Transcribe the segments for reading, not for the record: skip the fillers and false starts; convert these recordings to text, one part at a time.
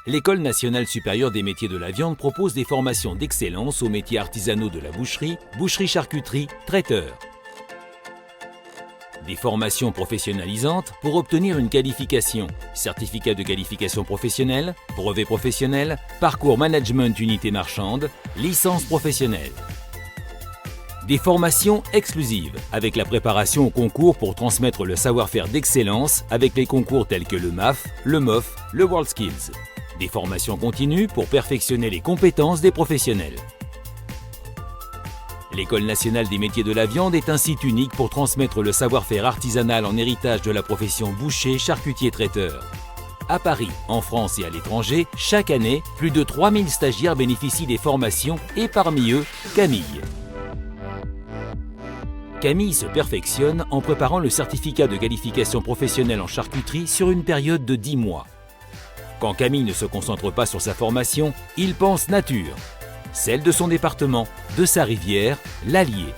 l'École nationale supérieure des métiers de la viande propose des formations d'excellence aux métiers artisanaux de la boucherie, boucherie-charcuterie, traiteur. Des formations professionnalisantes pour obtenir une qualification, certificat de qualification professionnelle, brevet professionnel, parcours management unité marchande, licence professionnelle. Des formations exclusives avec la préparation au concours pour transmettre le savoir-faire d'excellence avec les concours tels que le MAF, le MOF, le WorldSkills. Des formations continues pour perfectionner les compétences des professionnels. L'École nationale des métiers de la viande est un site unique pour transmettre le savoir-faire artisanal en héritage de la profession boucher, charcutier, traiteur. À Paris, en France et à l'étranger, chaque année, plus de 3000 stagiaires bénéficient des formations et parmi eux, Camille. Camille se perfectionne en préparant le certificat de qualification professionnelle en charcuterie sur une période de 10 mois. Quand Camille ne se concentre pas sur sa formation, il pense nature, celle de son département, de sa rivière, l'Allier.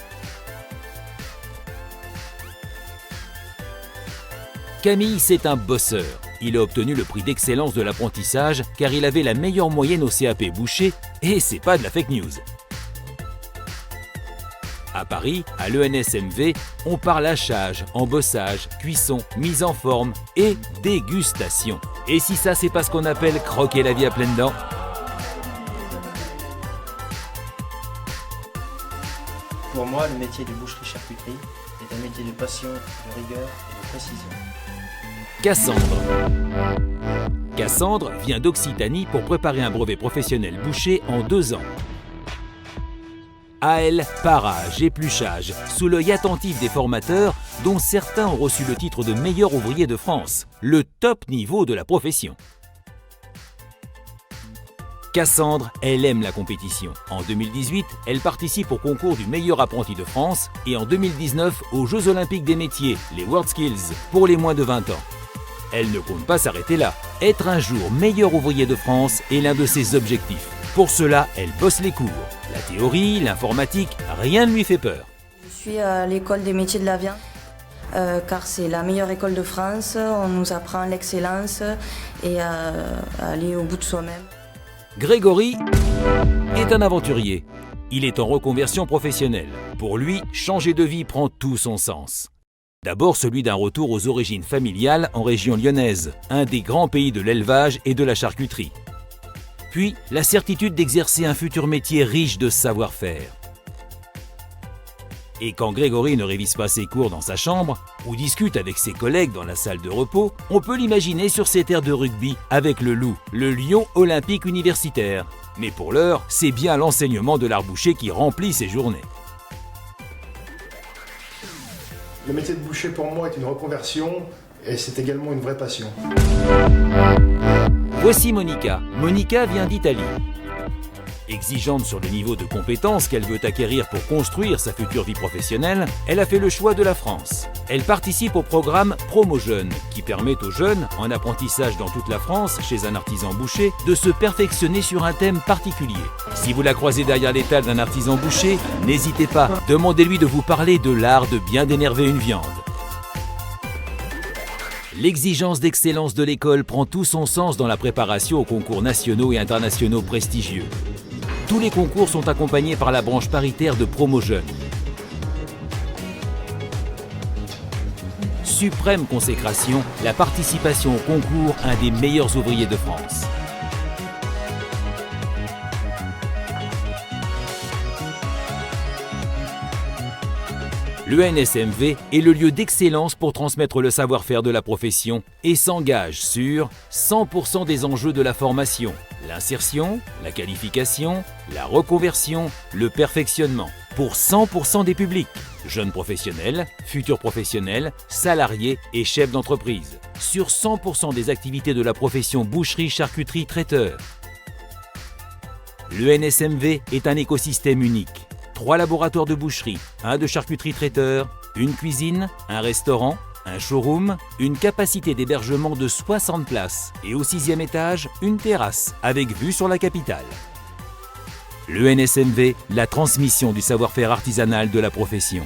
Camille, c'est un bosseur. Il a obtenu le prix d'excellence de l'apprentissage car il avait la meilleure moyenne au CAP boucher et c'est pas de la fake news. À Paris, à l'ENSMV, on parle hachage, embossage, cuisson, mise en forme et dégustation. Et si ça, c'est pas ce qu'on appelle croquer la vie à pleines dents? Pour moi, le métier de boucherie-charcuterie est un métier de passion, de rigueur et de précision. Cassandre. Cassandre vient d'Occitanie pour préparer un brevet professionnel boucher en 2 ans. À elle, parage, épluchage, sous l'œil attentif des formateurs, dont certains ont reçu le titre de meilleur ouvrier de France, le top niveau de la profession. Cassandre, elle aime la compétition. En 2018, elle participe au concours du meilleur apprenti de France et en 2019 aux Jeux Olympiques des métiers, les WorldSkills, pour les moins de 20 ans. Elle ne compte pas s'arrêter là. Être un jour meilleur ouvrier de France est l'un de ses objectifs. Pour cela, elle bosse les cours. La théorie, l'informatique, rien ne lui fait peur. Je suis à l'école des métiers de la viande, car c'est la meilleure école de France. On nous apprend l'excellence et à aller au bout de soi-même. Grégory est un aventurier. Il est en reconversion professionnelle. Pour lui, changer de vie prend tout son sens. D'abord celui d'un retour aux origines familiales en région lyonnaise, un des grands pays de l'élevage et de la charcuterie. Puis, la certitude d'exercer un futur métier riche de savoir-faire. Et quand Grégory ne révise pas ses cours dans sa chambre ou discute avec ses collègues dans la salle de repos, on peut l'imaginer sur ses terres de rugby avec le loup, le lion olympique universitaire. Mais pour l'heure, c'est bien l'enseignement de l'art boucher qui remplit ses journées. Le métier de boucher pour moi est une reconversion et c'est également une vraie passion. Voici Monica. Monica vient d'Italie. Exigeante sur le niveau de compétences qu'elle veut acquérir pour construire sa future vie professionnelle, elle a fait le choix de la France. Elle participe au programme Promo Jeunes, qui permet aux jeunes, en apprentissage dans toute la France, chez un artisan boucher, de se perfectionner sur un thème particulier. Si vous la croisez derrière l'étal d'un artisan boucher, n'hésitez pas, demandez-lui de vous parler de l'art de bien dénerver une viande. L'exigence d'excellence de l'école prend tout son sens dans la préparation aux concours nationaux et internationaux prestigieux. Tous les concours sont accompagnés par la branche paritaire de Promo Jeunes. Suprême consécration, la participation au concours, un des meilleurs ouvriers de France. L'ENSMV est le lieu d'excellence pour transmettre le savoir-faire de la profession et s'engage sur 100% des enjeux de la formation, l'insertion, la qualification, la reconversion, le perfectionnement, pour 100% des publics, jeunes professionnels, futurs professionnels, salariés et chefs d'entreprise, sur 100% des activités de la profession boucherie, charcuterie, traiteur. L'ENSMV est un écosystème unique. 3 laboratoires de boucherie, 1 de charcuterie traiteur, une cuisine, un restaurant, un showroom, une capacité d'hébergement de 60 places et au 6e étage, une terrasse avec vue sur la capitale. L'ENSMV, la transmission du savoir-faire artisanal de la profession.